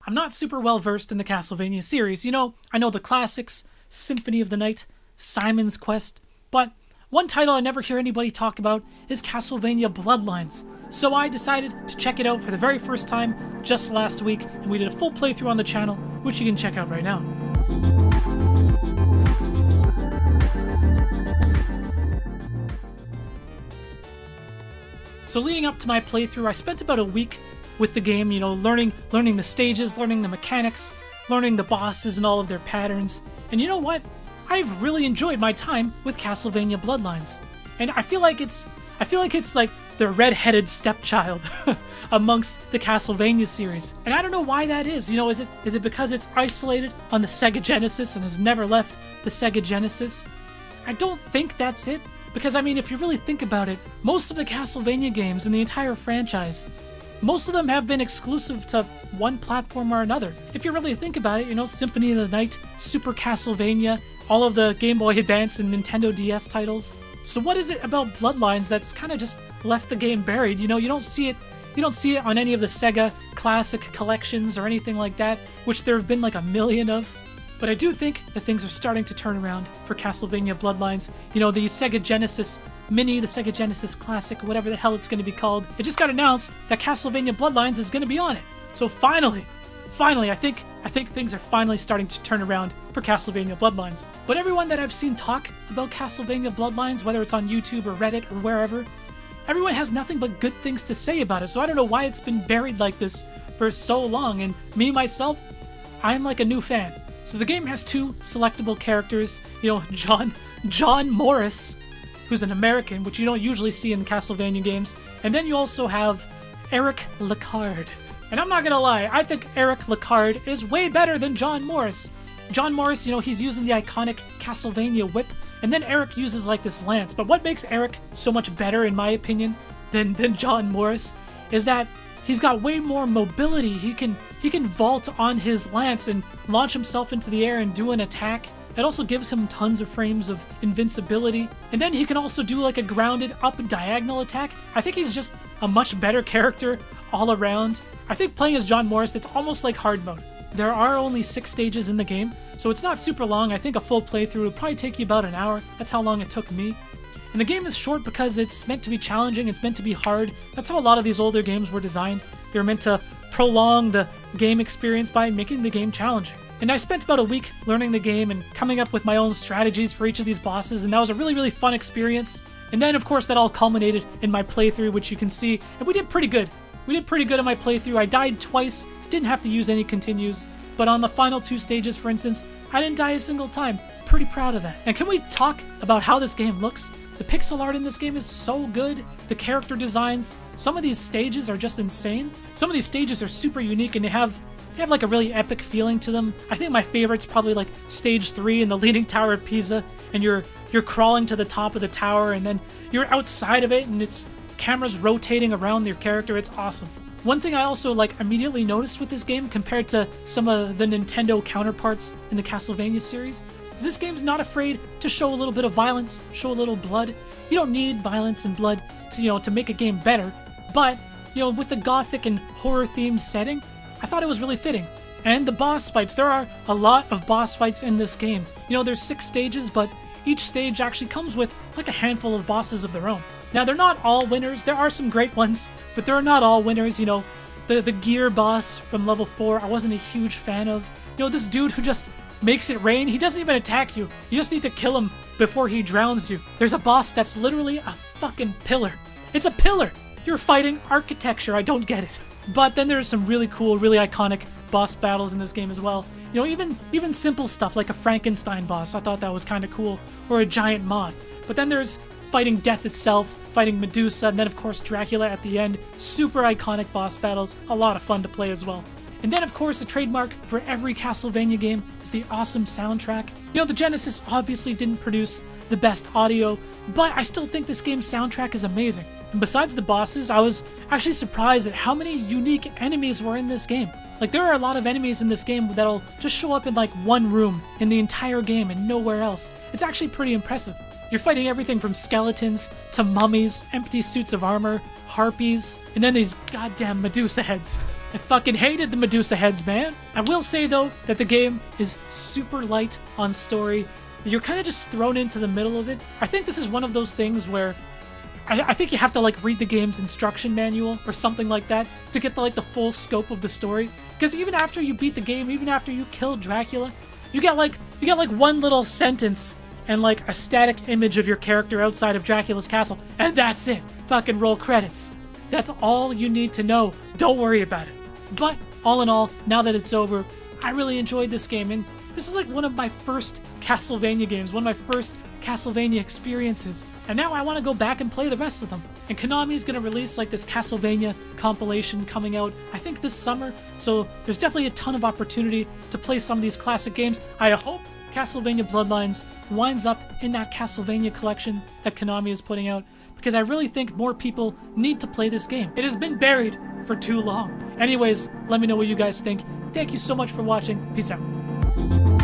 I'm not super well versed in the Castlevania series. I know the classics, Symphony of the Night, Simon's Quest, but one title I never hear anybody talk about is Castlevania Bloodlines. So I decided to check it out for the very first time just last week, and we did a full playthrough on the channel, which you can check out right now. So leading up to my playthrough, I spent about a week with the game, learning the stages, learning the mechanics, learning the bosses and all of their patterns. And you know what? I've really enjoyed my time with Castlevania Bloodlines. And I feel like it's like the red-headed stepchild amongst the Castlevania series. And I don't know why that is. Is it because it's isolated on the Sega Genesis and has never left the Sega Genesis? I don't think that's it. Because, if you really think about it, most of the Castlevania games in the entire franchise, most of them have been exclusive to one platform or another. If you really think about it, Symphony of the Night, Super Castlevania, all of the Game Boy Advance and Nintendo DS titles. So what is it about Bloodlines that's kind of just left the game buried? You don't see it on any of the Sega Classic collections or anything like that, which there have been like a million of. But I do think that things are starting to turn around for Castlevania Bloodlines. The Sega Genesis Mini, the Sega Genesis Classic, whatever the hell it's going to be called. It just got announced that Castlevania Bloodlines is going to be on it. So finally, I think things are finally starting to turn around for Castlevania Bloodlines. But everyone that I've seen talk about Castlevania Bloodlines, whether it's on YouTube or Reddit or wherever, everyone has nothing but good things to say about it. So I don't know why it's been buried like this for so long. And me, myself, I'm like a new fan. So the game has two selectable characters, John Morris, who's an American, which you don't usually see in Castlevania games, and then you also have Eric Lecard. And I'm not gonna lie, I think Eric Lecard is way better than John Morris. John Morris, he's using the iconic Castlevania whip, and then Eric uses like this lance. But what makes Eric so much better, in my opinion, than John Morris, is that he's got way more mobility. He can vault on his lance and launch himself into the air and do an attack. It also gives him tons of frames of invincibility. And then he can also do like a grounded up diagonal attack. I think he's just a much better character all around. I think playing as John Morris, it's almost like hard mode. There are only 6 stages in the game, so it's not super long. I think a full playthrough would probably take you about an hour. That's how long it took me. And the game is short because it's meant to be challenging, it's meant to be hard. That's how a lot of these older games were designed. They were meant to prolong the game experience by making the game challenging. And I spent about a week learning the game and coming up with my own strategies for each of these bosses, and that was a really, really fun experience. And then, of course, that all culminated in my playthrough, which you can see, and we did pretty good. We did pretty good in my playthrough. I died twice, didn't have to use any continues, but on the final 2 stages, for instance, I didn't die a single time. Pretty proud of that. And can we talk about how this game looks? The pixel art in this game is so good. The character designs, some of these stages are just insane. Some of these stages are super unique and they have like a really epic feeling to them. I think my favorite's probably like stage 3 in the Leaning Tower of Pisa, and you're crawling to the top of the tower and then you're outside of it and it's cameras rotating around your character. It's awesome. One thing I also immediately noticed with this game compared to some of the Nintendo counterparts in the Castlevania series is this game's not afraid to show a little bit of violence, show a little blood. You don't need violence and blood to make a game better, but with the gothic and horror themed setting, I thought it was really fitting. And the boss fights, there are a lot of boss fights in this game. There's 6 stages, but each stage actually comes with like a handful of bosses of their own. Now, they're not all winners. There are some great ones, but they're not all winners. The gear boss from level 4, I wasn't a huge fan of. This dude who just makes it rain, he doesn't even attack you. You just need to kill him before he drowns you. There's a boss that's literally a fucking pillar. It's a pillar. You're fighting architecture. I don't get it. But then there's some really cool, really iconic boss battles in this game as well. Even simple stuff like a Frankenstein boss, I thought that was kind of cool, or a giant moth. But then there's fighting death itself, fighting Medusa, and then of course Dracula at the end. Super iconic boss battles, a lot of fun to play as well. And then of course the trademark for every Castlevania game is the awesome soundtrack. The Genesis obviously didn't produce the best audio, but I still think this game's soundtrack is amazing. And besides the bosses, I was actually surprised at how many unique enemies were in this game. There are a lot of enemies in this game that'll just show up in one room in the entire game and nowhere else. It's actually pretty impressive. You're fighting everything from skeletons to mummies, empty suits of armor, harpies, and then these goddamn Medusa heads. I fucking hated the Medusa heads, man. I will say, though, that the game is super light on story. You're kind of just thrown into the middle of it. I think this is one of those things where I think you have to, like, read the game's instruction manual or something like that to get the full scope of the story. Because even after you beat the game, even after you kill Dracula, you get like one little sentence and like a static image of your character outside of Dracula's castle, and that's it. Fucking roll credits. That's all you need to know. Don't worry about it. But all in all, now that it's over, I really enjoyed this game, and this is like one of my first Castlevania games, one of my first Castlevania experiences, and now I want to go back and play the rest of them. And Konami's going to release like this Castlevania compilation coming out, I think this summer, so there's definitely a ton of opportunity to play some of these classic games. I hope Castlevania Bloodlines winds up in that Castlevania collection that Konami is putting out, because I really think more people need to play this game. It has been buried for too long. Anyways, let me know what you guys think. Thank you so much for watching. Peace out.